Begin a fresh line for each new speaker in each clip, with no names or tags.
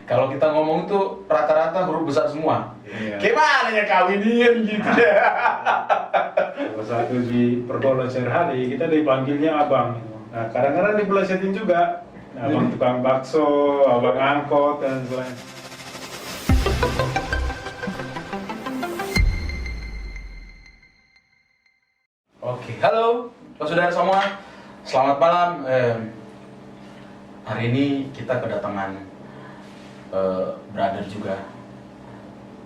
Kalau kita ngomong tuh rata-rata huruf besar semua.
Iya.
Gimana ya kawinin gitu ya.
Salah satu di pergaulan sehari-hari kita dipanggilnya abang. Nah, kadang-kadang dipelesetin juga. Abang tukang bakso, abang angkot, dan lain.
Oke, halo saudara semua, selamat malam. Hari ini kita kedatangan brother juga.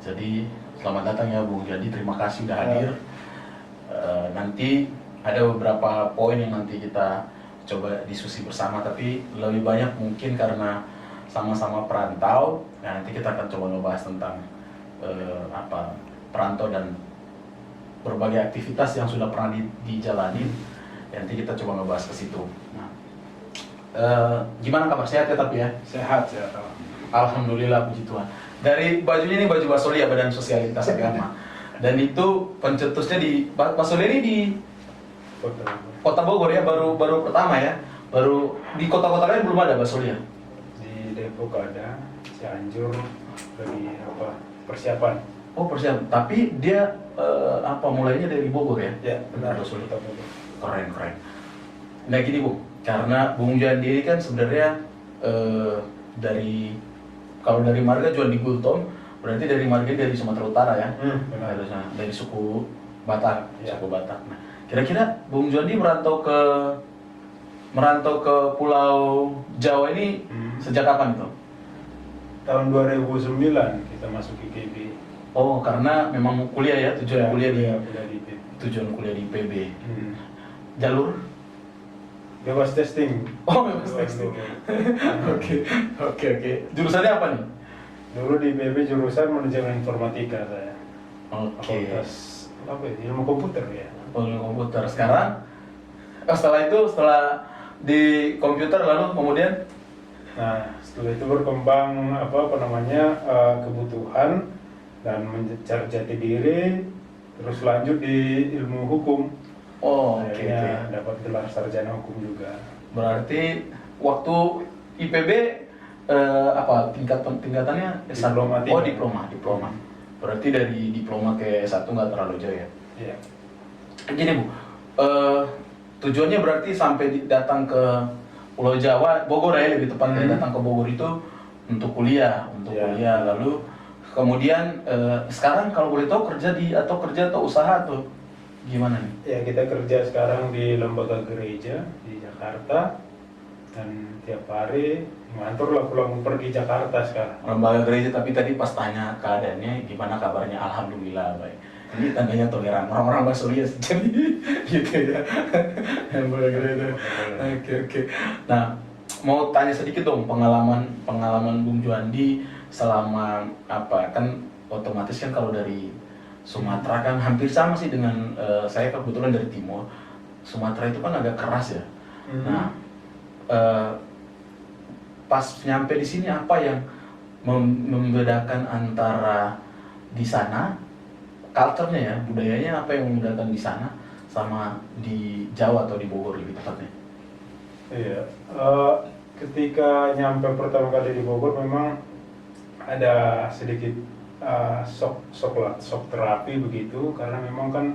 Jadi selamat datang ya Bung Jadi, terima kasih sudah hadir. Nanti ada beberapa poin yang nanti kita coba diskusi bersama, tapi lebih banyak mungkin karena sama-sama perantau. Nah, nanti kita akan coba ngebahas tentang perantau dan berbagai aktivitas yang sudah pernah dijalani. Nanti kita coba ngebahas ke situ. Nah, gimana kabar, sehat ya tapi ya?
Sehat ya.
Alhamdulillah, puji Tuhan. Dari bajunya ini baju Basolia, Badan Sosialitas Agama. Dan itu pencetusnya di Basolia ini di Kota Bogor ya, baru pertama ya. Baru di kota-kota lain belum ada Basolia.
Di Depok ada, Cianjur lagi persiapan.
Oh, persiapan. Tapi dia mulainya dari Bogor ya?
Ya, benar.
Basolia.
Kota Bogor.
Keren. Nah gini Bu, karena Bung Jandi ini kan sebenarnya kalau dari marga jual di Gultom, berarti dari marga dari Sumatera Utara ya?
Benar.
Dari suku Batak,
Ya.
suku Batak. Nah, kira-kira Bung Jandi merantau ke Pulau Jawa ini sejak kapan itu?
Tahun 2009 kita masuk IKB.
Oh, karena memang kuliah ya, tujuan kuliah di IPB. Jalur?
Bebas testing.
Oh, bebas testing. Oke. Jurusannya apa nih?
Dulu di IPB jurusan manajemen informatika saya.
Oke.
Fakultas ilmu komputer ya.
Ilmu komputer. Setelah di komputer lalu kemudian
Nah, setelah itu berkembang kebutuhan dan mencari jati diri, terus lanjut di ilmu hukum.
oke.
Akhirnya dapat gelar sarjana hukum juga.
Berarti waktu IPB tingkatannya S1?
Diploma
Oh,
tiga.
diploma. Berarti dari diploma ke S1 nggak terlalu jauh ya?
Iya.
Gini Bu, tujuannya berarti sampai datang ke Pulau Jawa, Bogor ya lebih tepatnya, datang ke Bogor itu untuk kuliah,
Iya.
lalu kemudian sekarang kalau boleh tahu kerja atau usaha atau gimana nih?
Ya, kita kerja sekarang di lembaga gereja di Jakarta dan tiap hari ngantor lah pulang pergi Jakarta sekarang.
Lembaga gereja, tapi tadi pas tanya keadaannya gimana kabarnya, alhamdulillah baik. Ini tandanya toleran, orang-orang Basolia jadi gitu ya. Lembaga gereja. Oke. Nah, mau tanya sedikit dong pengalaman Bung Juandi selama kan otomatis kan kalau dari Sumatera kan hampir sama sih dengan saya kebetulan dari timur. Sumatera itu kan agak keras ya. Nah, pas nyampe di sini apa yang membedakan antara di sana culture-nya ya, budayanya apa yang membedakan di sana sama di Jawa atau di Bogor lebih tepatnya?
Iya, ketika nyampe pertama kali di Bogor memang ada sedikit shock terapi begitu, karena memang kan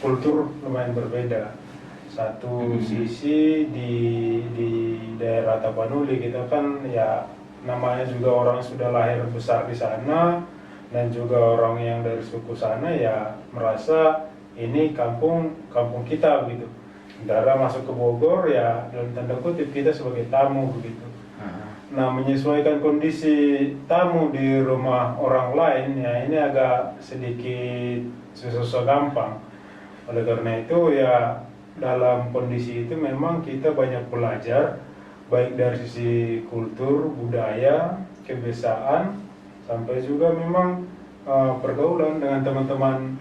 kultur lumayan berbeda. Satu sisi di daerah Tapanuli kita kan ya namanya juga orang sudah lahir besar di sana, dan juga orang yang dari suku sana ya merasa ini kampung kita begitu. Sementara masuk ke Bogor ya dalam tanda kutip kita sebagai tamu begitu. Nah, menyesuaikan kondisi tamu di rumah orang lain ya ini agak sedikit susah gampang. Oleh karena itu ya dalam kondisi itu memang kita banyak belajar baik dari sisi kultur, budaya, kebiasaan, sampai juga memang pergaulan dengan teman-teman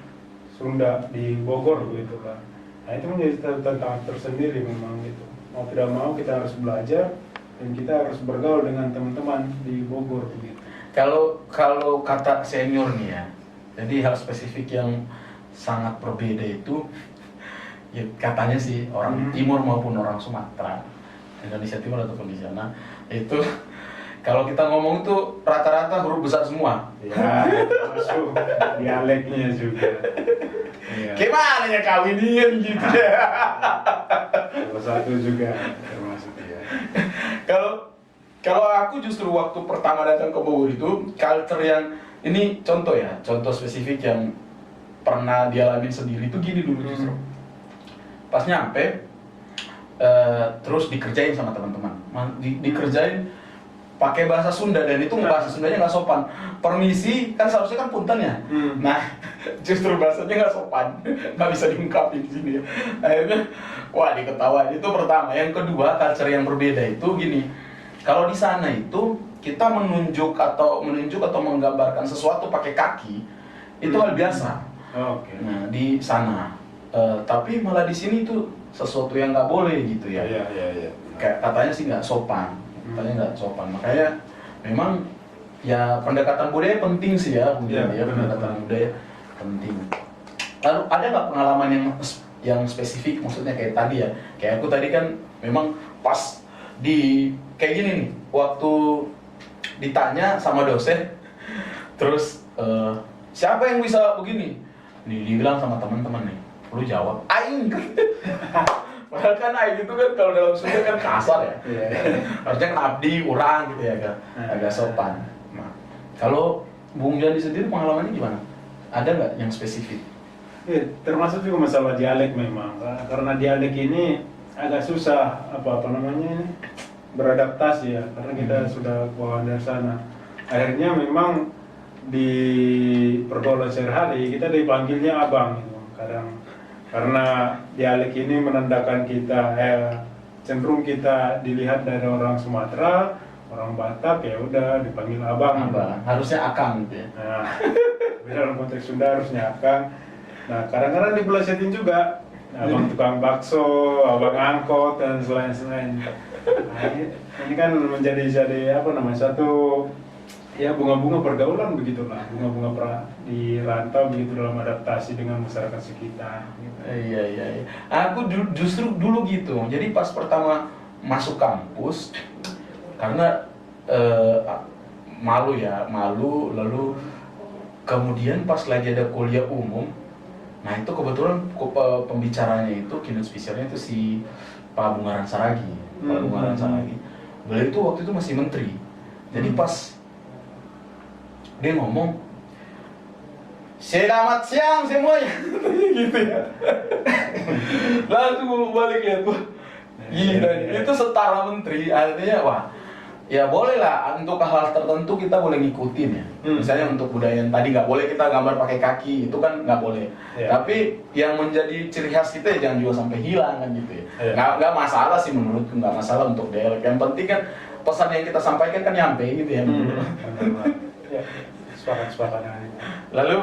Sunda di Bogor gitu kan. Nah, itu menjadi tantangan tersendiri memang gitu. Mau tidak mau kita harus belajar dan kita harus bergaul dengan teman-teman di Bogor begitu.
Kalau kata senior nih ya, jadi hal spesifik yang sangat berbeda itu ya katanya sih orang Timur maupun orang Sumatera, Indonesia Timur ataupun di sana itu Kalau kita ngomong tuh rata-rata huruf besar semua.
Ya, masuk dialeknya juga. Ya,
Gimana ya kawinin gitu ya.
salah satu juga termasuk ya.
Kalau kalau aku justru waktu pertama datang ke Bogor itu culture yang ini contoh ya, contoh spesifik yang pernah dialami sendiri itu gini dulu justru. Pas nyampe terus dikerjain sama teman-teman. Dikerjain pakai bahasa Sunda dan itu bahasa Sundanya nggak sopan. Permisi kan seharusnya kan punten ya. Nah justru bahasanya nggak sopan, nggak bisa diungkapin di sini. Akhirnya wah diketawain itu pertama. Yang kedua culture yang berbeda itu gini. Kalau di sana itu kita menunjuk atau menggambarkan sesuatu pakai kaki itu hal biasa.
Oke.
Nah di sana, tapi malah di sini tuh sesuatu yang nggak boleh gitu ya.
Iya.
Kayak katanya sih nggak sopan, makanya memang ya pendekatan budaya penting sih ya, pendekatan budaya penting. Lalu ada nggak pengalaman yang spesifik, maksudnya kayak tadi ya, kayak aku tadi kan memang pas di kayak gini nih, waktu ditanya sama dosen, terus siapa yang bisa begini? Dibilang sama teman-teman nih, lu jawab, aing. Padahal kan aing itu kan kalau dalam Sunda kan kasar ya. Harusnya kan abdi, urang gitu ya kan, agak sopan. Nah, kalau Bung Jandi sendiri pengalamannya gimana? Ada nggak yang spesifik?
Ya, termasuk juga masalah dialek memang, karena dialek ini agak susah namanya ini beradaptasi ya, karena kita sudah bawa dari sana. Akhirnya memang di pergaulan sehari-hari kita dipanggilnya abang gitu. Kadang karena dialek ini menandakan kita cenderung kita dilihat dari orang Sumatera, orang Batak ya udah dipanggil abang.
Harusnya akang gitu ya.
Nah, dalam konteks Sunda harusnya akang. Nah, kadang-kadang dipelesetin juga abang tukang bakso, abang angkot dan selain-selain. Nah, ini kan menjadi satu ya bunga-bunga pergaulan begitulah, bunga-bunga di rantau begitu dalam adaptasi dengan masyarakat sekitar. Gitu.
Iya. Aku justru dulu gitu. Jadi pas pertama masuk kampus, karena malu, lalu kemudian pas lagi ada kuliah umum, nah itu kebetulan pembicaranya itu keynote speaker-nya itu si Pak Bungaran Saragi. Beliau itu waktu itu masih menteri. Jadi pas dia ngomong, selamat siang semuanya, gitu ya. Langsung balik ya tuh. Gila, itu setara menteri, artinya wah, ya boleh lah untuk hal tertentu kita boleh ngikutin ya. Misalnya untuk budaya yang tadi nggak boleh kita gambar pakai kaki, itu kan nggak boleh. Tapi yang menjadi ciri khas kita ya jangan juga sampai hilang kan gitu ya. Nggak masalah sih menurutku, nggak masalah untuk dialek. Yang penting kan pesan yang kita sampaikan kan nyampe gitu ya.
Ya, sepakat dengan itu.
Lalu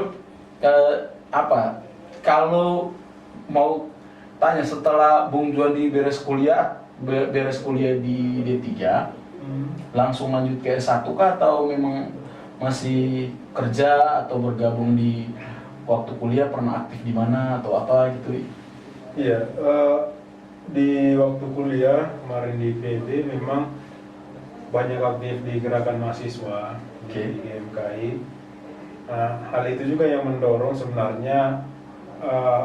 kalau mau tanya setelah Bung Juandi beres kuliah di D3, langsung lanjut ke S1 kah atau memang masih kerja atau bergabung di waktu kuliah, pernah aktif di mana atau apa gitu?
Iya, di waktu kuliah kemarin di PB memang banyak aktif di gerakan mahasiswa di GMKI. Nah, hal itu juga yang mendorong sebenarnya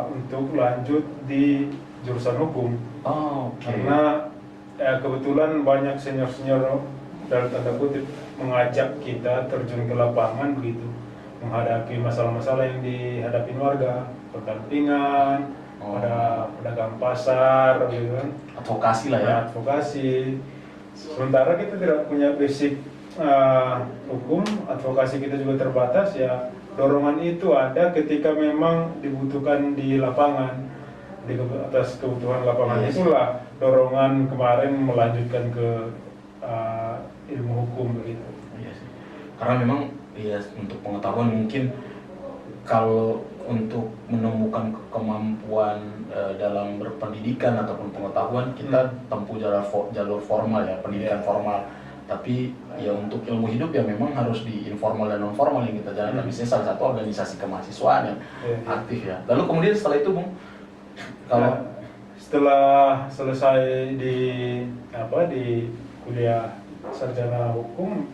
untuk lanjut di jurusan hukum. Karena kebetulan banyak senior-senior dalam tanda kutip mengajak kita terjun ke lapangan begitu, menghadapi masalah-masalah yang dihadapi warga, pendampingan, ada pedagang pasar, gitu kan.
Advokasi lah ya.
Advokasi. Sementara kita tidak punya basic hukum, advokasi kita juga terbatas ya. Dorongan itu ada ketika memang dibutuhkan di lapangan, atas kebutuhan lapangan. Itulah dorongan kemarin melanjutkan ke ilmu hukum begitu.
Karena memang ya untuk pengetahuan mungkin kalau untuk menemukan kemampuan dalam berpendidikan ataupun pengetahuan kita tempuh jalur formal ya, pendidikan formal. Tapi ya untuk ilmu hidup ya memang harus di informal dan non formal yang kita jalankan. Misalnya salah satu organisasi kemahasiswaan yang aktif ya. Lalu kemudian setelah itu Bung, kalau
setelah selesai di kuliah sarjana hukum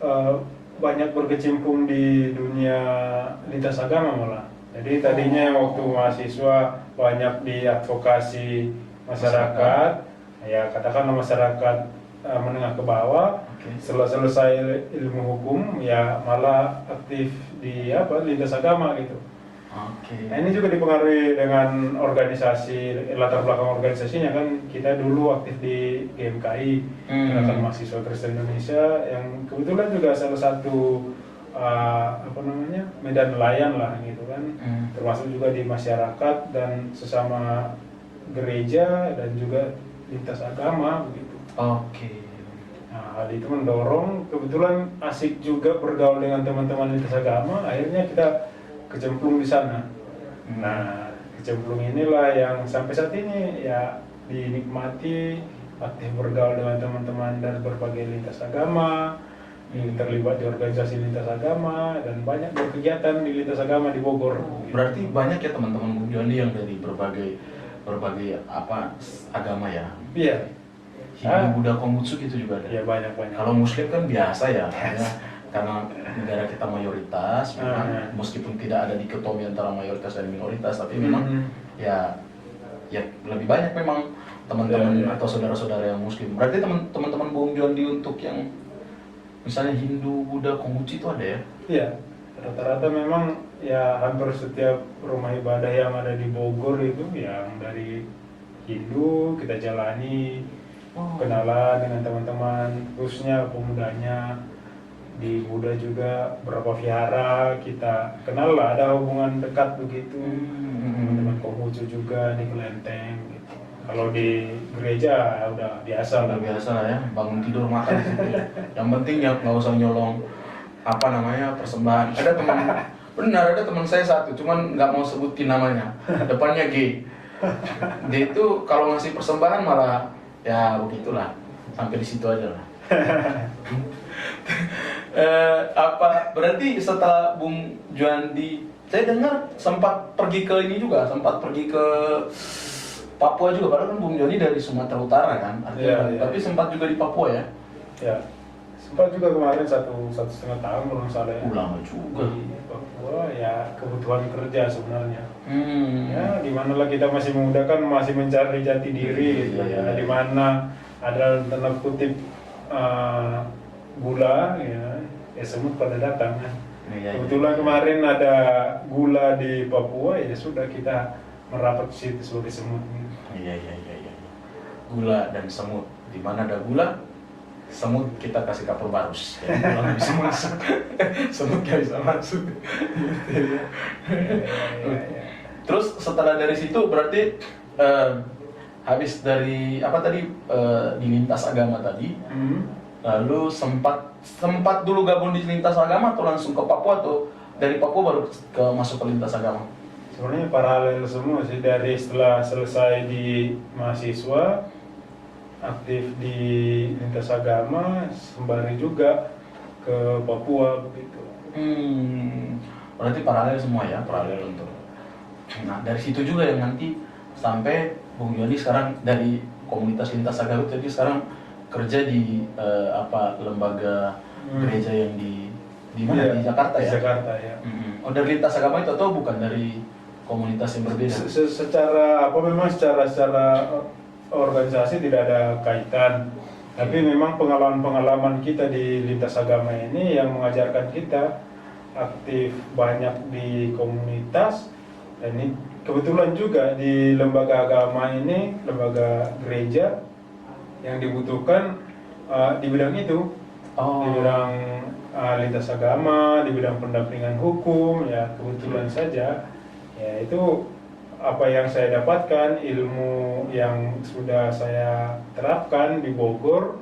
eh, banyak berkecimpung di dunia lintas agama malah. Jadi tadinya waktu mahasiswa banyak di advokasi masyarakat, ya katakanlah masyarakat menengah ke bawah.
Oke.
Setelah selesai ilmu hukum, ya malah aktif di lintas agama gitu.
Oke.
Nah ini juga dipengaruhi dengan organisasi, latar belakang organisasinya kan. Kita dulu aktif di GMKI, Gerakan Mahasiswa Kristen Indonesia, yang kebetulan juga salah satu medan nelayan lah gitu kan. Termasuk juga di masyarakat dan sesama gereja dan juga lintas agama begitu.
Oke.
Nah, hal itu mendorong, kebetulan asik juga bergaul dengan teman-teman lintas agama, akhirnya kita kecemplung di sana. Nah, kecemplung inilah yang sampai saat ini ya dinikmati, aktif bergaul dengan teman-teman dari berbagai lintas agama, terlibat di organisasi lintas agama, dan banyak berkegiatan di lintas agama di Bogor.
Berarti banyak ya teman-teman Bung Joni yang dari berbagai agama ya.
Iya.
Hindu, Buddha, Konghucu gitu juga ada.
Iya banyak.
Kalau Muslim kan biasa ya, karena negara kita mayoritas, memang meskipun tidak ada dikotomi antara mayoritas dan minoritas, tapi memang ya lebih banyak memang teman-teman atau saudara-saudara yang Muslim. Berarti teman-teman Bung Jondi untuk yang misalnya Hindu, Buddha, Konghucu itu ada ya?
Iya, rata-rata memang ya hampir setiap rumah ibadah yang ada di Bogor itu yang dari Hindu kita jalani, kenalan dengan teman-teman, khususnya pemudanya. Di Buddha juga berapa vihara kita kenal lah, ada hubungan dekat begitu. Teman-teman Konghucu juga di Kelenteng gitu. Kalau di gereja udah biasa lah.
Biasa lah ya, bangun tidur makan di situ. Yang penting ya nggak usah nyolong persembahan. Ada teman saya satu, cuman nggak mau sebutin namanya. Depannya G. Dia itu kalau ngasih persembahan malah ya begitulah, sampai di situ aja lah. Berarti setelah Bung Juandi, saya dengar sempat pergi ke Papua juga, padahal kan Bung Juandi dari Sumatera Utara kan, tapi sempat juga di Papua ya?
Ya, sempat juga kemarin satu setengah tahun belum salah ya.
Lama juga.
Di Papua ya kebutuhan kerja sebenarnya. Ya gimana lah, kita masih muda kan, masih mencari jati diri gitu ya. Di mana ada tanda kutip gula ya semut pada datang kan. Kebetulan kemarin ada gula di Papua, ya sudah kita merapat ke situ sebagai semut.
Iya. Gula dan semut. Di mana ada gula, semut kita kasih kapur barus. Ya, gula nggak bisa masuk. Semut nggak bisa masuk. Terus setelah dari situ berarti habis dari di lintas agama tadi, lalu sempat dulu gabung di lintas agama atau langsung ke Papua, atau dari Papua baru masuk ke lintas agama?
Sebenarnya paralel semua sih, dari setelah selesai di mahasiswa aktif di lintas agama sembari juga ke Papua begitu.
Berarti paralel semua ya, paralel untuk. Nah dari situ juga yang nanti sampai Bung Joni sekarang dari komunitas lintas agama, jadi sekarang kerja di lembaga gereja yang di mana? Di Jakarta ya?
Di Jakarta ya.
Oh, dari lintas agama itu atau bukan dari komunitas yang berbeda?
Memang secara organisasi tidak ada kaitan. Tapi memang pengalaman kita di lintas agama ini yang mengajarkan kita aktif banyak di komunitas, dan ini kebetulan juga di lembaga agama ini, lembaga gereja, yang dibutuhkan di bidang itu, di bidang lintas agama, di bidang pendampingan hukum, ya kebetulan saja, ya itu apa yang saya dapatkan, ilmu yang sudah saya terapkan di Bogor,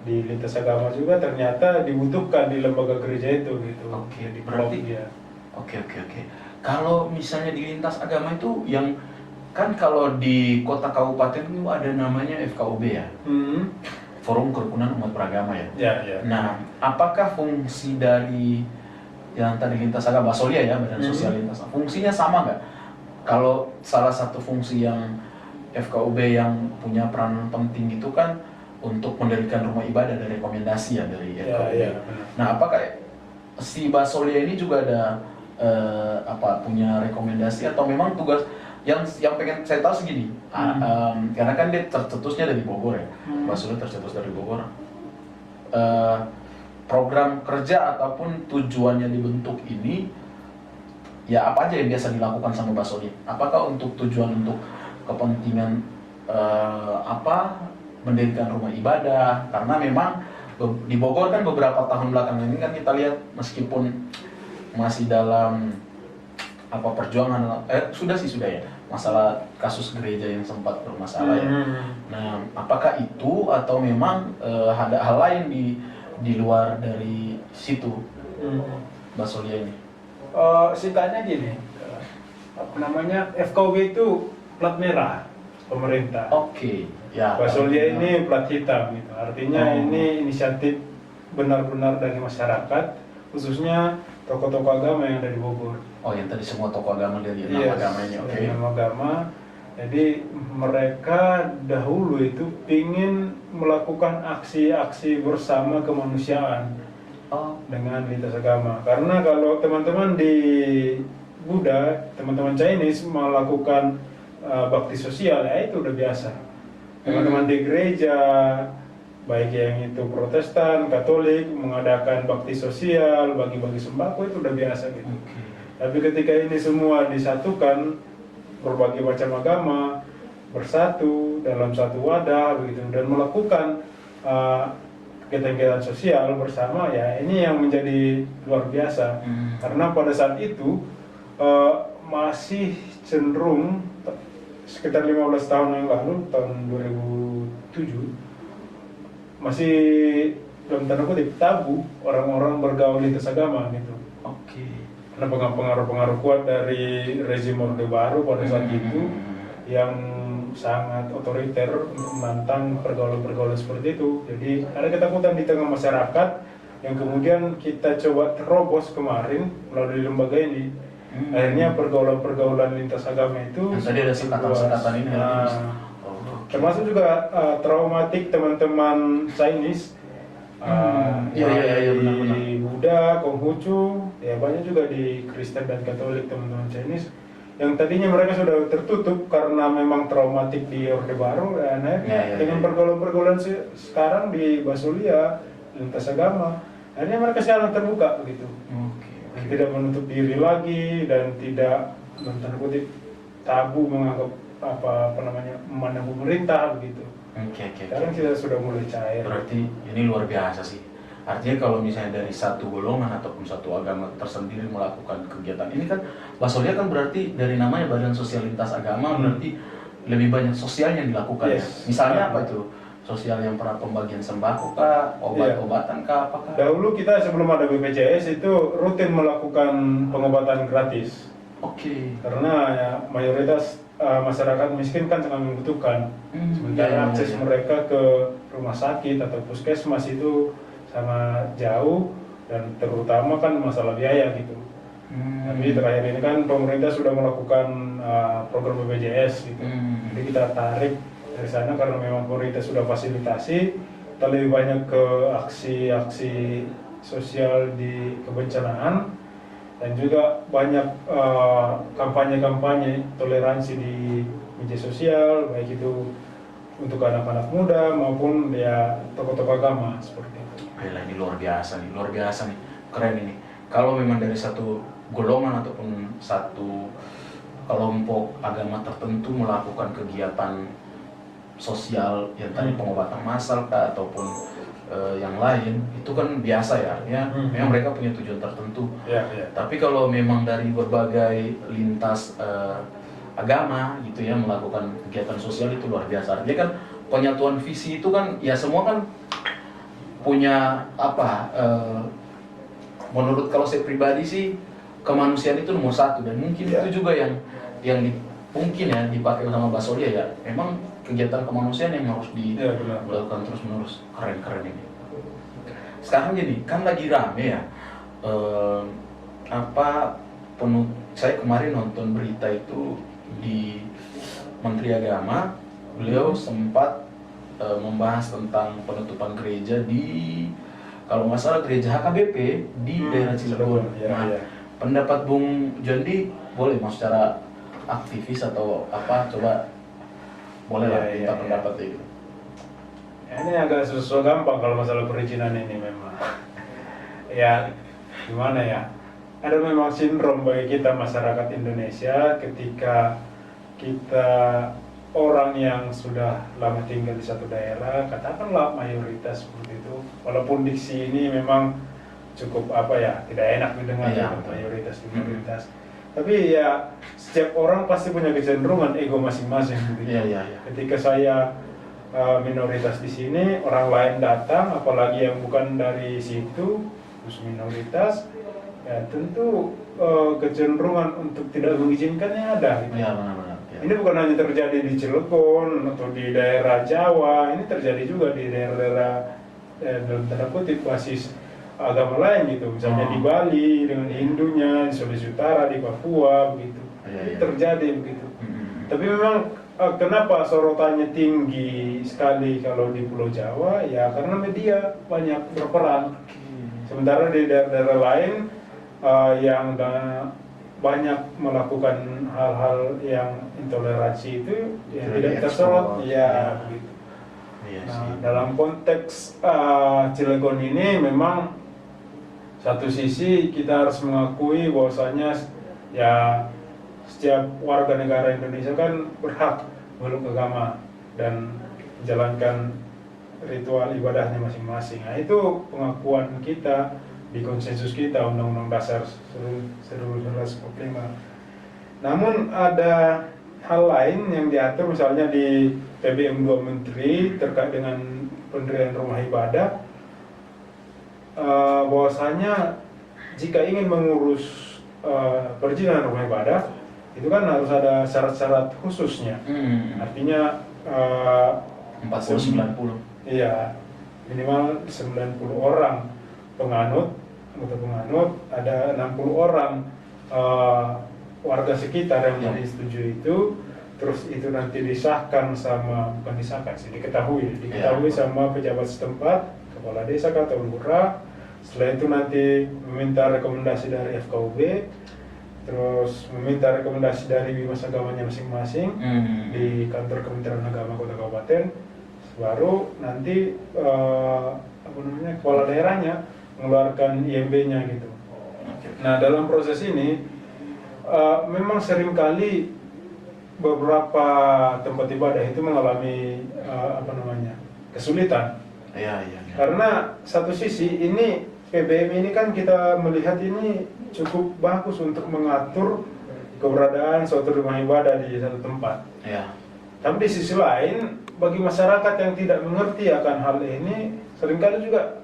di lintas agama juga ternyata dibutuhkan di lembaga gereja itu gitu.
Oke, berarti ya. Oke. Kalau misalnya di lintas agama itu yang kan kalau di kota kabupaten itu ada namanya FKUB ya, Forum Kerukunan Umat Beragama ya. Nah, apakah fungsi dari yang tadi lintas agama Basolia ya, Badan Sosial Lintas, fungsinya sama nggak? Kalau salah satu fungsi yang FKUB yang punya peran penting itu kan untuk mendirikan rumah ibadah dari rekomendasi ya dari
Ya,
FKUI.
ya, benar.
Nah, apakah si Basolia ini juga ada punya rekomendasi atau memang tugas yang pengen saya tahu segini, karena kan dia tercetusnya dari Bogor ya, Basolia tercetus dari Bogor. Program kerja ataupun tujuannya dibentuk ini ya apa aja yang biasa dilakukan sama Basolia? Apakah untuk tujuan untuk kepentingan mendirikan rumah ibadah? Karena memang di Bogor kan beberapa tahun belakangan ini kan kita lihat meskipun masih dalam perjuangan sudah ya masalah kasus gereja yang sempat bermasalah ya. Nah, apakah itu atau memang ada hal lain di luar dari situ Basolia ini?
Singkatnya gini, FKUB itu plat merah pemerintah.
Oke, ya.
Basolia ini plat hitam gitu. Artinya ini inisiatif benar-benar dari masyarakat, khususnya tokoh-tokoh agama yang dari Bogor.
Oh, yang tadi semua tokoh agama dari
Yes,
agama ini, oke.
Nama agama. Jadi mereka dahulu itu ingin melakukan aksi-aksi bersama kemanusiaan dengan lintas agama. Karena kalau teman-teman di Buddha, teman-teman Chinese melakukan bakti sosial, ya itu udah biasa. Teman-teman di gereja, baik yang itu Protestan, Katolik, mengadakan bakti sosial, bagi-bagi sembako, itu udah biasa gitu. Tapi ketika ini semua disatukan, berbagai macam agama bersatu dalam satu wadah begitu dan melakukan kegiatan-kegiatan sosial bersama, ya ini yang menjadi luar biasa. Karena pada saat itu masih cenderung sekitar 15 tahun yang lalu, tahun 2007, masih dalam tanda kutip tabu orang-orang bergaul lintas agama gitu. Karena pengaruh-pengaruh kuat dari rezim Orde Baru pada saat itu yang sangat otoriter untuk menantang pergaulan-pergaulan seperti itu. Jadi ada ketakutan di tengah masyarakat yang kemudian kita coba terobos kemarin melalui lembaga ini. Akhirnya pergaulan-pergaulan lintas agama itu
tadi ada sekatan-sekatan ini
termasuk juga traumatik teman-teman Chinese.
Benar-benar.
Di Buddha, Konghucu, ya banyak juga di Kristen dan Katolik teman-teman Chinese yang tadinya mereka sudah tertutup karena memang traumatik di Orde Baru, dan dengan pergaulan-pergaulan sekarang di Basolia lintas agama, akhirnya mereka sekarang terbuka begitu, tidak menutup diri lagi dan tidak tanda kutip tabu menganggap memandang pemerintah begitu. Sekarang kita sudah mulai cair.
Berarti ini luar biasa sih. Artinya kalau misalnya dari satu golongan ataupun satu agama tersendiri melakukan kegiatan ini kan, Basolia kan berarti dari namanya Badan Sosial Lintas Agama, berarti lebih banyak sosial yang dilakukan.
Yes.
Misalnya apa itu? Sosial yang pernah pembagian sembako kah, obat-obatan kah, apakah?
Dahulu kita sebelum ada BPJS itu rutin melakukan pengobatan gratis. Karena ya, mayoritas masyarakat miskin kan sangat membutuhkan. Sementara akses mereka ke rumah sakit atau puskesmas itu sangat jauh dan terutama kan masalah biaya gitu. Tapi terakhir ini kan pemerintah sudah melakukan program BPJS gitu. Jadi kita tarik dari sana karena memang pemerintah sudah fasilitasi, kita lebih banyak ke aksi-aksi sosial di kebencanaan dan juga banyak kampanye-kampanye toleransi di media sosial, baik itu untuk anak-anak muda maupun ya tokoh-tokoh agama seperti itu.
Ini luar biasa nih, keren ini. Kalau memang dari satu golongan ataupun satu kelompok agama tertentu melakukan kegiatan sosial yang tadi pengobatan massal kah, ataupun yang lain, itu kan biasa ya, artinya memang mereka punya tujuan tertentu. Tapi kalau memang dari berbagai lintas agama gitu ya melakukan kegiatan sosial, itu luar biasa. Artinya kan penyatuan visi itu kan ya semua kan punya menurut kalau saya pribadi sih kemanusiaan itu nomor satu, dan mungkin itu juga yang mungkin ya dipakai sama Basolia ya, memang kegiatan kemanusiaan yang harus dilakukan terus menerus. Keren ini. Sekarang gini kan lagi rame ya, saya kemarin nonton berita itu di Menteri Agama, beliau sempat membahas tentang penutupan gereja di, kalau nggak salah gereja HKBP di daerah Cilegon.
Ya,
Nah,
ya.
pendapat Bung Jondi boleh mau secara aktivis atau apa, coba boleh lah
Ya,
minta
ya,
pendapat itu.
Ini agak susah gampang kalau masalah perizinan ini memang. Ya, gimana ya? Ada memang sindrom bagi kita masyarakat Indonesia ketika kita orang yang sudah lama tinggal di satu daerah, katakanlah mayoritas seperti itu, walaupun diksi ini memang cukup tidak enak didengar
Iya,
ya, mayoritas di minoritas. Tapi ya setiap orang pasti punya kecenderungan ego masing-masing gitu.
Iya.
Ketika saya minoritas di sini, orang lain datang, apalagi yang bukan dari situ, terus minoritas, ya tentu kecenderungan untuk tidak mengizinkannya ada. Gitu.
Iya, benar-benar. Ya.
Ini bukan hanya terjadi di Cilegon atau di daerah Jawa, ini terjadi juga di daerah-daerah dalam tanda kutip basis agama lain gitu, misalnya di Bali dengan Hindunya, di Sulawesi Utara, di Papua begitu. Ini terjadi begitu. Tapi memang kenapa sorotannya tinggi sekali kalau di Pulau Jawa? Ya karena media banyak berperan. Sementara di daerah-daerah lain yang banyak melakukan hal-hal yang intoleransi itu yang tidak tersorot, ya begitu.
Iya
Nah,
sih.
dalam konteks Cilegon ini memang satu sisi kita harus mengakui bahwasanya ya setiap warga negara Indonesia kan berhak memeluk agama dan menjalankan ritual ibadahnya masing-masing. Nah, itu pengakuan kita di konsensus kita Undang-Undang Dasar 1945. Namun ada hal lain yang diatur misalnya di PBM 2 Menteri terkait dengan pendirian rumah ibadah, bahwasanya jika ingin mengurus perizinan rumah ibadah itu kan harus ada syarat-syarat khususnya. Artinya
40-90.
Iya, minimal 90 orang penganut, anggota penganut, ada 60 orang warga sekitar yang menyetujui itu, terus itu nanti disahkan sama, bukan disahkan sih, diketahui sama pejabat setempat, kepala desa atau lurah. Setelah itu nanti meminta rekomendasi dari FKUB, terus meminta rekomendasi dari bimas agamanya masing-masing di kantor Kementerian Agama Kota Kabupaten, baru nanti kepala daerahnya mengeluarkan IMB-nya gitu. Nah, dalam proses ini memang seringkali beberapa tempat ibadah itu mengalami kesulitan.
Iya.
Karena satu sisi ini PBM ini kan kita melihat ini cukup bagus untuk mengatur keberadaan suatu rumah ibadah di satu tempat.
Iya.
Tapi di sisi lain, bagi masyarakat yang tidak mengerti akan hal ini, seringkali juga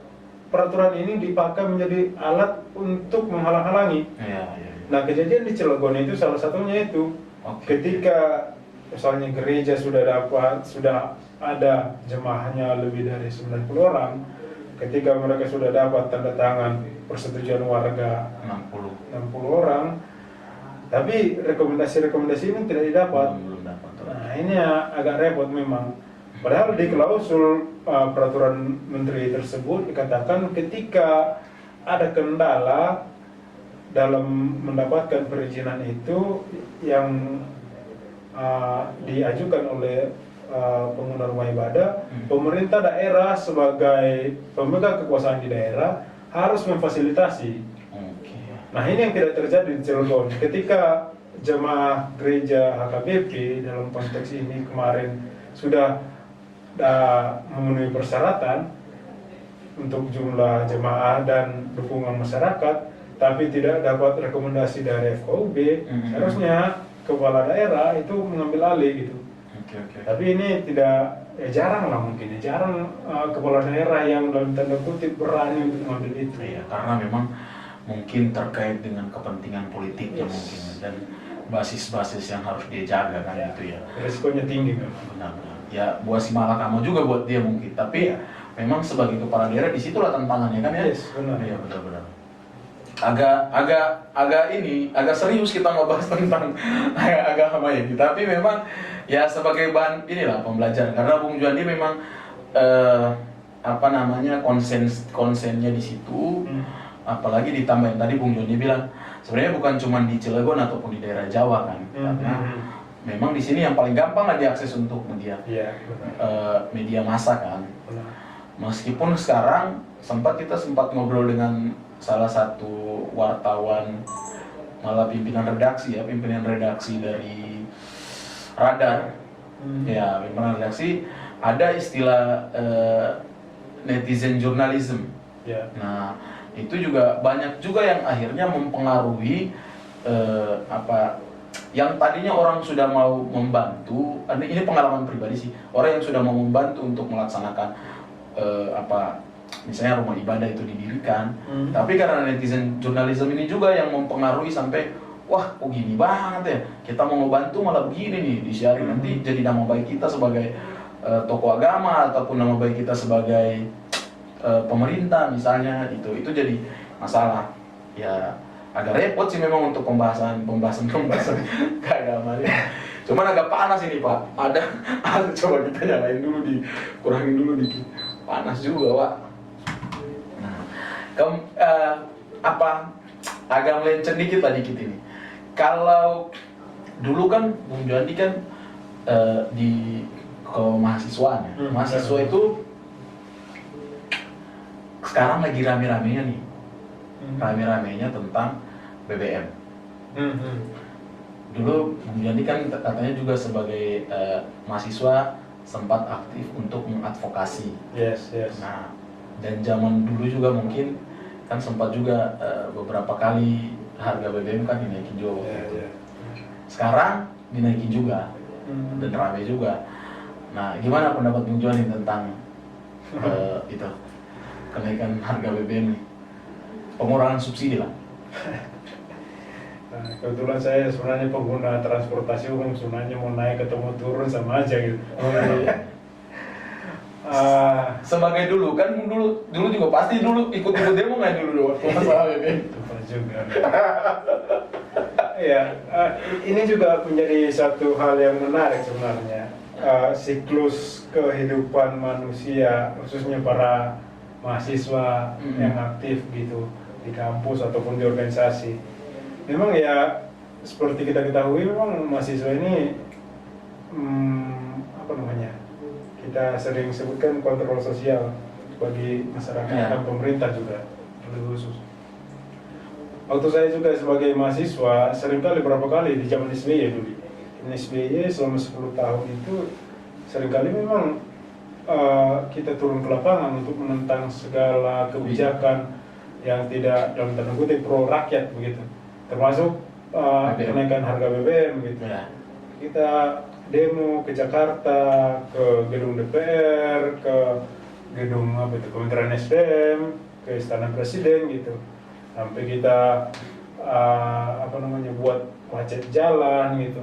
peraturan ini dipakai menjadi alat untuk menghalang-halangi.
Iya.
Nah, kejadian di Cilegon itu salah satunya itu. Ketika misalnya gereja sudah ada jemaahnya lebih dari 90 orang, ketika mereka sudah dapat tanda tangan persetujuan warga 60 orang, tapi rekomendasi ini tidak didapat.
Belum dapat.
Nah, ini agak repot memang. Padahal di klausul peraturan menteri tersebut dikatakan ketika ada kendala dalam mendapatkan perizinan itu yang diajukan oleh pengguna rumah ibadah, pemerintah daerah sebagai pemegang kekuasaan di daerah harus memfasilitasi. Nah, ini yang tidak terjadi di Cilegon. Ketika jemaah gereja HKBP dalam konteks ini kemarin sudah memenuhi persyaratan untuk jumlah jemaah dan dukungan masyarakat, tapi tidak dapat rekomendasi dari FKUB, harusnya kepala daerah itu mengambil alih gitu. Tapi ini tidak, jarang lah mungkin, jarang kepala daerah yang dalam tanda kutip berani untuk mengambil itu.
Iya, karena memang mungkin terkait dengan kepentingan politiknya mungkin, dan basis-basis yang harus dia jaga kan gitu ya.
Risikonya tinggi memang.
Benar-benar. Ya buat si malakama juga buat dia mungkin, tapi memang sebagai kepala daerah disitulah tantangannya kan ya.
Benar.
Iya, benar-benar. Agak serius kita ngebahas tentang agama ini, tapi memang ya sebagai bahan inilah pembelajaran, karena Bung Juandi memang eh, apa namanya konsennya di situ, apalagi ditambah yang tadi Bung Joni bilang sebenarnya bukan cuma di Cilegon ataupun di daerah Jawa kan, karena memang di sini yang paling gampang lah diakses untuk media media massa kan. Meskipun sekarang kita sempat ngobrol dengan salah satu wartawan, malah pimpinan redaksi dari Radar, ya pimpinan redaksi, ada istilah netizen journalism. Nah itu juga banyak juga yang akhirnya mempengaruhi yang tadinya orang sudah mau membantu, ini pengalaman pribadi sih, orang yang sudah mau membantu untuk melaksanakan misalnya rumah ibadah itu didirikan, tapi karena netizen journalism ini juga yang mempengaruhi sampai wah kok gini banget ya, kita mau membantu malah begini nih disiarin, nanti jadi nama baik kita sebagai tokoh agama ataupun nama baik kita sebagai pemerintah misalnya, itu jadi masalah. Ya agak repot sih memang untuk pembahasan keagamaan ini. Cuman agak panas ini Pak. Ada coba kita nyalain dulu, kurangin dulu dikit. Panas juga Pak. Nah, agak melenceng dikit ini. Kalau dulu kan Bung Jondi kan di mahasiswa ya. Mahasiswa itu sekarang lagi rame-ramenya nih. Rame-ramenya tentang BBM. Dulu Bung Jondi kan katanya juga sebagai mahasiswa sempat aktif untuk mengadvokasi.
Yes.
Nah, dan zaman dulu juga mungkin kan sempat juga beberapa kali harga BBM kan dinaikin juga. Sekarang dinaikin juga dan ramai juga. Nah, gimana pendapat Bung Jondi tentang itu kenaikan harga BBM nih? Pengurangan subsidi lah.
Nah, kebetulan saya sebenarnya pengguna transportasi umum, sebenarnya mau naik ketemu turun sama aja gitu.
Sebagai dulu kan dulu juga pasti ikut demo nggak dulu masalah BBM?
Betul juga. Ya, ini juga menjadi satu hal yang menarik sebenarnya. Siklus kehidupan manusia, khususnya para mahasiswa yang aktif gitu di kampus ataupun di organisasi. Memang ya seperti kita ketahui, memang mahasiswa ini kita sering sebutkan kontrol sosial bagi masyarakat dan pemerintah juga lebih khusus. Waktu saya juga sebagai mahasiswa seringkali berapa kali di zaman SBY dulu. SBY selama 10 tahun itu seringkali memang kita turun ke lapangan untuk menentang segala kebijakan yang tidak dalam tanda kutip pro rakyat begitu, termasuk kenaikan harga BBM gitu. Kita demo ke Jakarta, ke gedung DPR, ke gedung Kementerian SDM, ke Istana Presiden gitu, sampai kita buat macet jalan gitu,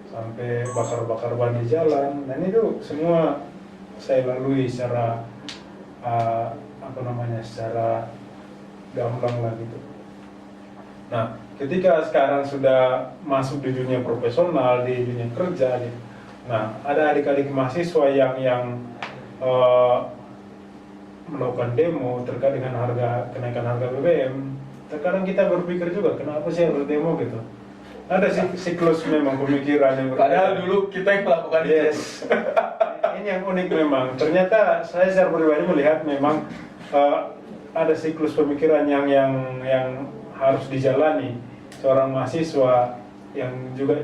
sampai bakar-bakar ban di jalan, dan itu semua saya lalui secara secara gamblang lah gitu. Nah, ketika sekarang sudah masuk di dunia profesional, di dunia kerja, gitu. Nah, ada adik-adik mahasiswa yang melakukan demo terkait dengan kenaikan harga BBM. Terkadang kita berpikir juga, kenapa sih harus demo gitu? Ada siklus memang pemikiran yang berbeda.
Padahal dulu kita yang melakukan itu.
Ini yang unik memang. Ternyata saya secara pribadi melihat memang ada siklus pemikiran yang harus dijalani seorang mahasiswa yang juga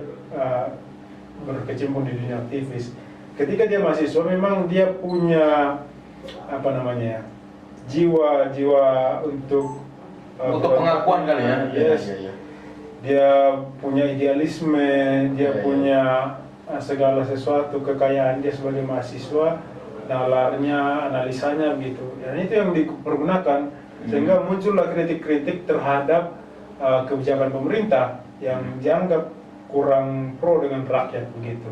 berkecimpung di dunia aktivis. Ketika dia mahasiswa, memang dia punya jiwa untuk
pengakuan kali ya.
Yes. Dia punya idealisme, dia punya segala sesuatu, kekayaan dia sebagai mahasiswa, nalarnya, analisanya begitu. Dan itu yang dipergunakan sehingga muncullah kritik-kritik terhadap kebijakan pemerintah yang dianggap kurang pro dengan rakyat begitu.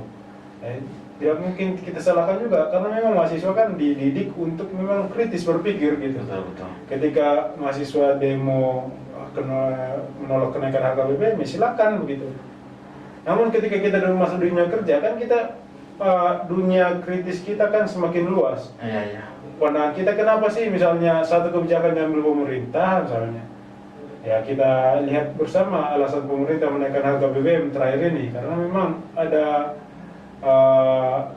Tidak mungkin kita salahkan juga, karena memang mahasiswa kan dididik untuk memang kritis berpikir gitu.
Betul.
Ketika mahasiswa demo menolak kenaikan harga BBM, silakan begitu. Namun ketika kita masuk dunia kerja kan kita dunia kritis kita kan semakin luas.
Iya.
Pandangan kita kenapa sih misalnya satu kebijakan diambil pemerintah misalnya, ya kita lihat bersama alasan pemerintah menaikkan harga BBM terakhir ini karena memang ada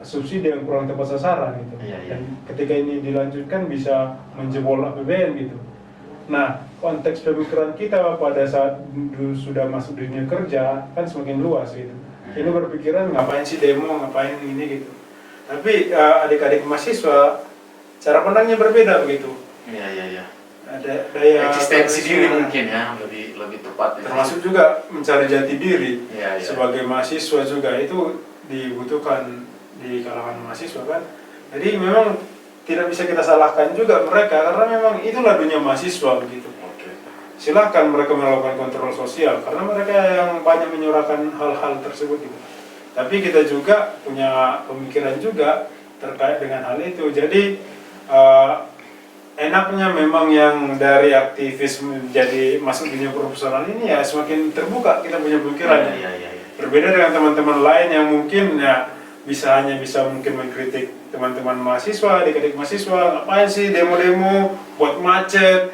subsidi yang kurang tepat sasaran gitu.
Iya.
Dan ketika ini dilanjutkan bisa menjebol APBN gitu. Nah, konteks pemikiran kita pada saat sudah masuk dunia kerja kan semakin luas gitu. Ini berpikiran ngapain sih demo, ngapain ini gitu. Tapi adik-adik mahasiswa cara pandangnya berbeda begitu.
Iya.
Ada daya
Eksistensi diri
personal.
mungkin ya, lebih tepat.
Termasuk juga mencari jati diri.
Iya.
Sebagai mahasiswa juga itu dibutuhkan di kalangan mahasiswa kan. Jadi memang tidak bisa kita salahkan juga mereka karena memang itulah dunia mahasiswa begitu.
Oke.
Silahkan mereka melakukan kontrol sosial karena mereka yang banyak menyuarakan hal-hal tersebut gitu. Tapi kita juga punya pemikiran juga terkait dengan hal itu. Jadi enaknya memang yang dari aktivis menjadi masuk dunia profesional ini ya semakin terbuka kita punya pemikirannya.
Iya.
Berbeda dengan teman-teman lain yang mungkin ya hanya bisa mungkin mengkritik teman-teman mahasiswa, adik-adik mahasiswa, ngapain sih demo-demo, buat macet,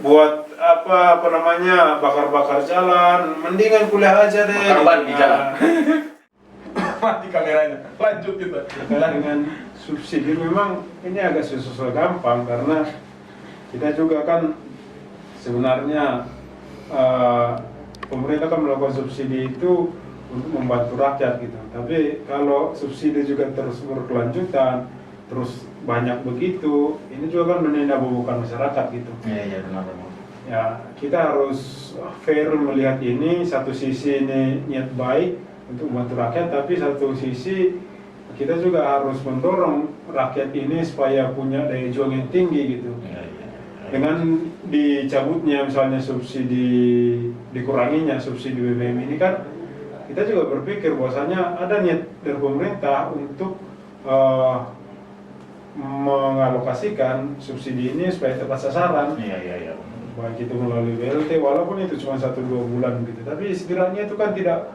buat apa namanya bakar-bakar jalan, mendingan kuliah aja deh.
Bakar ban di
Nah,
jalan. Mati kameranya. Lanjut kita.
terkait dengan subsidi memang ini agak susah gampang karena kita juga kan sebenarnya pemerintah kan melakukan subsidi itu untuk membantu rakyat gitu. Tapi kalau subsidi juga terus berkelanjutan, terus banyak begitu, ini juga kan menindakbebankan masyarakat gitu.
Iya benar.
Ya kita harus fair melihat ini, satu sisi ini niat baik untuk membantu rakyat, tapi satu sisi kita juga harus mendorong rakyat ini supaya punya daya juang yang tinggi gitu.
Iya.
Dengan dicabutnya misalnya subsidi, dikuranginya subsidi BBM ini kan kita juga berpikir bahwasanya ada niat dari pemerintah untuk mengalokasikan subsidi ini supaya tepat sasaran.
Iya.
Baik itu melalui BLT walaupun itu cuma 1-2 bulan gitu, tapi sekiranya itu kan tidak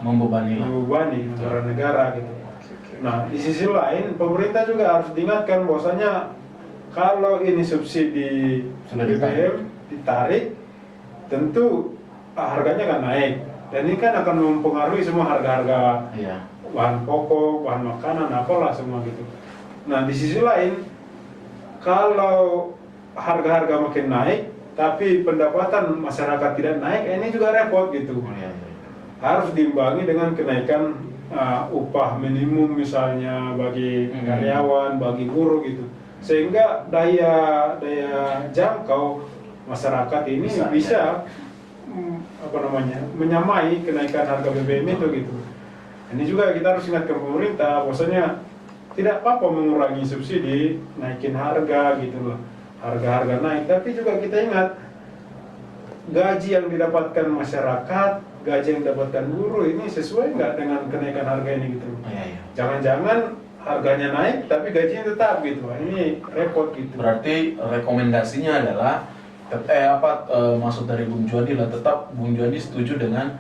Membebani lah.
membebani anggaran negara gitu. Nah di sisi lain pemerintah juga harus diingatkan bahwasanya kalau ini subsidi
Sudah
BBM ditarik tentu harganya akan naik dan ini kan akan mempengaruhi semua harga-harga
Iya.
bahan pokok, bahan makanan, apalah semua gitu. Nah di sisi lain kalau harga-harga makin naik tapi pendapatan masyarakat tidak naik, ini juga repot gitu.
Iya.
Harus diimbangi dengan kenaikan upah minimum misalnya bagi karyawan, bagi buruh gitu, sehingga daya jangkau masyarakat ini bisa menyamai kenaikan harga BBM itu gitu. Ini juga kita harus ingatkan pemerintah, bahwasanya tidak apa-apa mengurangi subsidi, naikin harga gitu loh, harga-harga naik, tapi juga kita ingat gaji yang didapatkan masyarakat, gaji yang didapatkan buruh ini sesuai nggak dengan kenaikan harga ini gitu.
Iya.
Jangan-jangan harganya naik tapi gajinya tetap gitu. Ini repot gitu.
Berarti rekomendasinya adalah maksud dari Bung Juandi lah, tetap Bung Juandi setuju dengan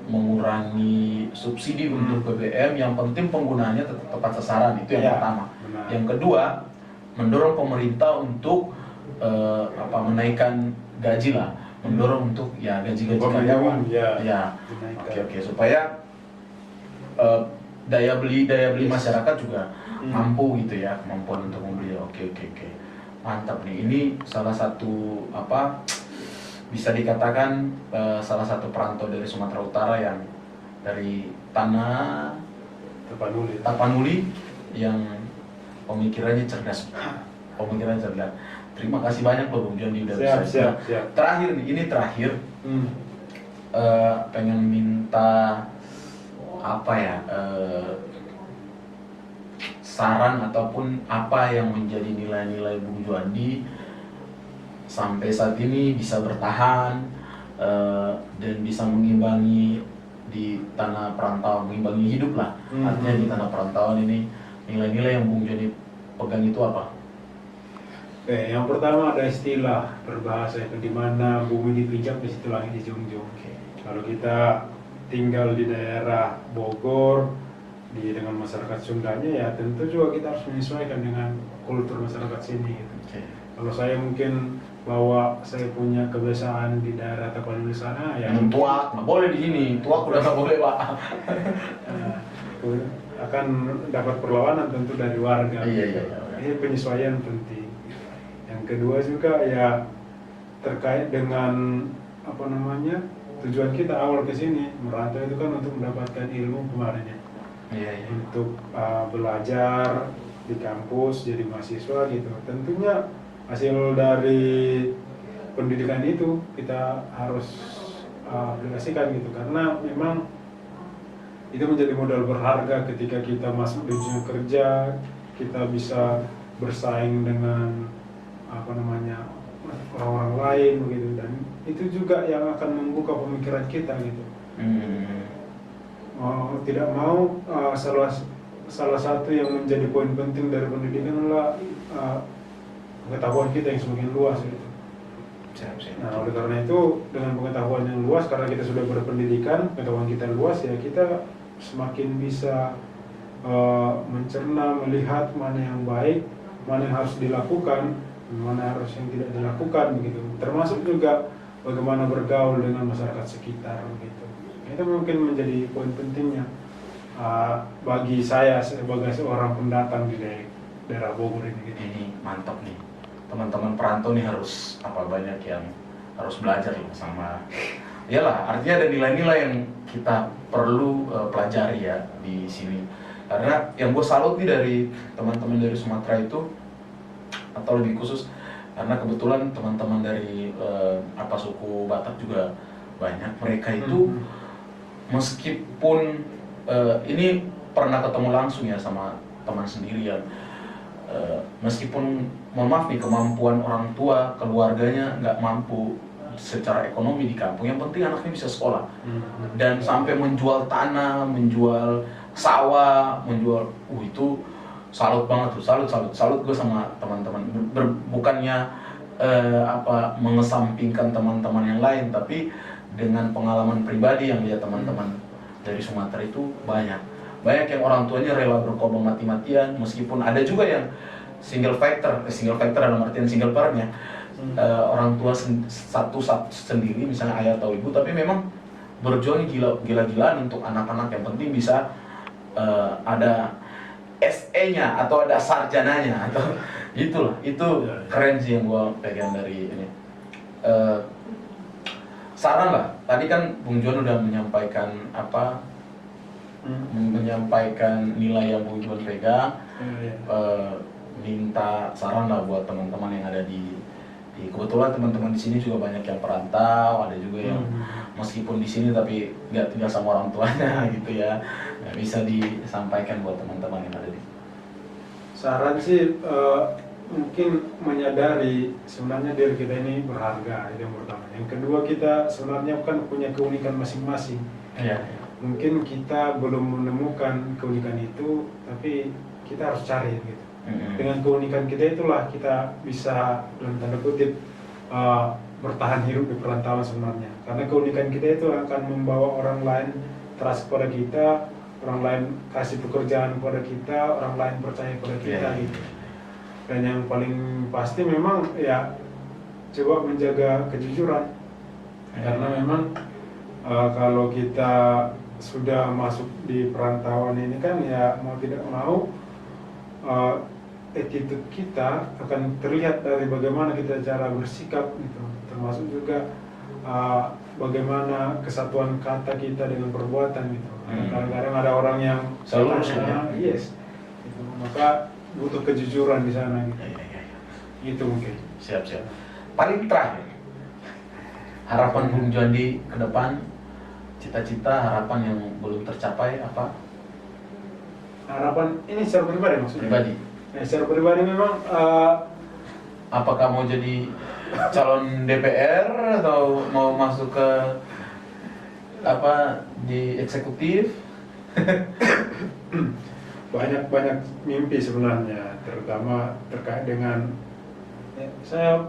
mengurangi subsidi untuk BBM, yang penting penggunaannya tetap tepat sasaran, itu yang
Ya,
pertama.
benar.
Yang kedua, mendorong pemerintah untuk menaikkan gaji lah, mendorong untuk ya gaji-gaji
Upah
karyawan,
minimum, ya.
ya,
Dinaikkan.
oke, supaya daya beli masyarakat juga mampu gitu ya, kemampuan untuk membeli. Oke, mantap nih. Ini salah satu bisa dikatakan salah satu perantau dari Sumatera Utara yang dari tanah Tapanuli yang pemikirannya cerdas. Terima kasih banyak loh Bung Jondi udah bisa.
Siap.
Terakhir nih, ini terakhir. Pengen minta saran ataupun apa yang menjadi nilai-nilai Bung Juandi sampai saat ini bisa bertahan dan bisa mengimbangi di tanah perantauan, mengimbangi hidup lah. Artinya di tanah perantauan ini nilai-nilai yang Bung Juandi pegang itu apa?
Oke, yang pertama ada istilah berbahasa itu di mana bumi dipijak di situ langit dijunjung. Kalau kita tinggal di daerah Bogor, dengan masyarakat Sundanya, ya tentu juga kita harus menyesuaikan dengan kultur masyarakat sini gitu. Kalau saya mungkin bawa saya punya kebiasaan di daerah Tapanuli sana, ya
Yang tuak nggak boleh di sini, tuak udah nggak boleh pak.
eh, akan dapat perlawanan tentu dari warga.
Iya.
Ini penyesuaian penting. Yang kedua juga ya terkait dengan apa namanya, tujuan kita awal ke sini merantau itu kan untuk mendapatkan ilmu kemarin ya.
Iya.
Untuk belajar di kampus jadi mahasiswa gitu. Tentunya hasil dari pendidikan itu kita harus aplikasikan gitu, karena memang itu menjadi modal berharga ketika kita masuk di dunia kerja, kita bisa bersaing dengan apa namanya orang-orang lain begitu, dan itu juga yang akan membuka pemikiran kita gitu. Mau tidak mau salah satu yang menjadi poin penting dari pendidikan adalah pengetahuan kita yang semakin luas gitu. Nah, oleh karena itu dengan pengetahuan yang luas, karena kita sudah berpendidikan, pengetahuan kita luas, ya kita semakin bisa mencerna, melihat mana yang baik, mana yang harus dilakukan, mana harus yang tidak dilakukan begitu. Termasuk juga bagaimana bergaul dengan masyarakat sekitar begitu. Itu mungkin menjadi poin pentingnya bagi saya sebagai seorang pendatang di daerah Bogor ini gitu.
Ini mantap nih, teman-teman perantau nih harus banyak yang harus belajar loh sama. Iyalah, artinya ada nilai-nilai yang kita perlu pelajari ya di sini. Karena yang gue salut nih dari teman-teman dari Sumatera itu, atau lebih khusus karena kebetulan teman-teman dari suku Batak juga banyak. Mereka itu meskipun ini pernah ketemu langsung ya sama teman sendiri ya, meskipun mohon maaf nih kemampuan orang tua keluarganya nggak mampu secara ekonomi di kampung, yang penting anaknya bisa sekolah. Dan sampai menjual tanah, menjual sawah, menjual itu salut banget tuh, salut gue sama teman-teman. Bukannya mengesampingkan teman-teman yang lain, tapi dengan pengalaman pribadi yang lihat teman-teman dari Sumatera itu banyak yang orang tuanya rela berkorban mati-matian, meskipun ada juga yang single factor dalam artian single parent ya. Orang tua satu sendiri, misalnya ayah atau ibu, tapi memang berjuang gila-gilaan untuk anak-anak, yang penting bisa ada SE-nya atau ada sarjananya atau itulah, itu keren sih yang gua pegang dari ini. Saran lah, tadi kan Bung John udah menyampaikan menyampaikan nilai yang Bung John pegang. Minta saran lah buat teman-teman yang ada di kebetulan teman-teman di sini juga banyak yang perantau, ada juga yang meskipun di sini tapi nggak tinggal sama orang tuanya gitu ya. Bisa disampaikan buat teman-teman yang ada di.
Saran sih mungkin menyadari sebenarnya diri kita ini berharga, itu yang pertama. Yang kedua, kita sebenarnya kan punya keunikan masing-masing.
Iya.
Mungkin kita belum menemukan keunikan itu, tapi kita harus cari gitu. Dengan keunikan kita itulah kita bisa dalam tanda kutip bertahan hidup di perantauan sebenarnya. Karena keunikan kita itu akan membawa orang lain trust kepada kita, orang lain kasih pekerjaan kepada kita, orang lain percaya kepada kita gitu. Dan yang paling pasti memang ya coba menjaga kejujuran. Karena memang kalau kita sudah masuk di perantauan ini kan ya mau tidak mau attitude kita akan terlihat dari bagaimana kita cara bersikap gitu, termasuk juga bagaimana kesatuan kata kita dengan perbuatan gitu. Kadang-kadang ada orang yang
selalu
yes, gitu. Maka butuh kejujuran di sana gitu. Itu mungkin.
Siap. Paling terakhir, harapan Bung Jondi ke depan, cita-cita, harapan yang belum tercapai apa?
Harapan ini secara pribadi maksudnya?
Pribadi.
Secara pribadi memang
apakah mau jadi calon DPR atau mau masuk ke di eksekutif?
banyak mimpi sebenarnya, terutama terkait dengan saya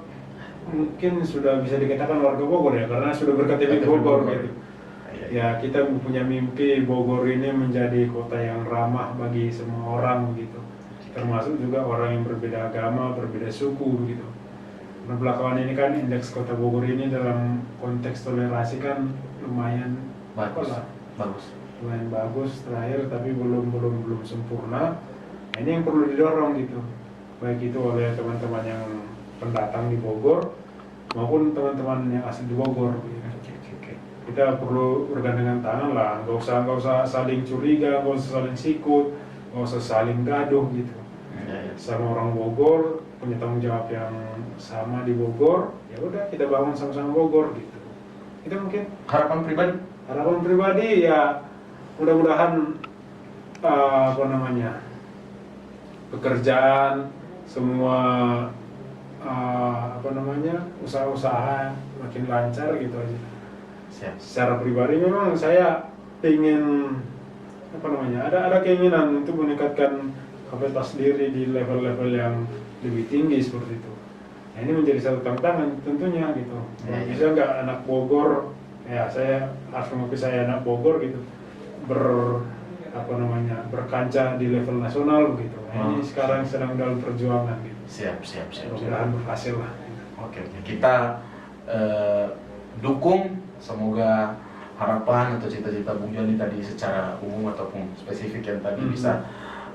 mungkin sudah bisa dikatakan warga Bogor ya, karena sudah berKTP Bogor gitu. Ya kita punya mimpi Bogor ini menjadi kota yang ramah bagi semua orang begitu, termasuk juga orang yang berbeda agama, berbeda suku begitu. Nah, belakangan ini kan indeks kota Bogor ini dalam konteks toleransi kan lumayan
Bagus.
lah,
Bagus.
lumayan bagus terakhir, tapi belum sempurna. Nah, ini yang perlu didorong gitu, baik itu oleh teman-teman yang pendatang di Bogor maupun teman-teman yang asli di Bogor. Kita perlu bergandengan tangan lah, nggak usah saling curiga, nggak usah saling sikut, nggak usah saling gaduh gitu. Sama orang Bogor punya tanggung jawab yang sama di Bogor, ya udah kita bangun sama-sama Bogor gitu. Itu mungkin
Harapan pribadi?
harapan pribadi ya, mudah-mudahan pekerjaan semua usaha-usaha makin lancar gitu aja.
Siap.
Secara pribadi memang saya ingin ada keinginan untuk meningkatkan kapasitas diri di level-level yang lebih tinggi seperti itu. Nah, ini menjadi satu tantangan tentunya gitu. Bisa nggak anak Bogor, ya saya harus mengakui saya anak Bogor gitu, berkancah di level nasional begitu. Nah, ini sekarang sedang dalam perjuangan gitu.
Siap.
Mudah-mudahan berhasil lah.
Oke. Kita dukung, semoga harapan atau cita-cita Bung Joni tadi secara umum ataupun spesifik yang tadi bisa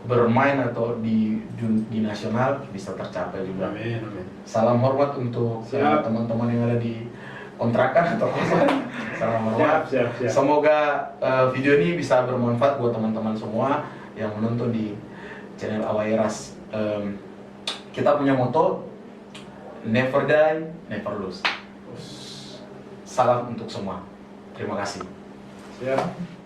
bermain atau di nasional bisa tercapai juga.
Amin.
Salam hormat untuk teman-teman yang ada di kontrakan atau kosan. Salam hormat.
Siap.
Semoga video ini bisa bermanfaat buat teman-teman semua yang menonton di channel Awairas. Kita punya moto, never die, never lose. Salam untuk semua. Terima kasih.
Siap.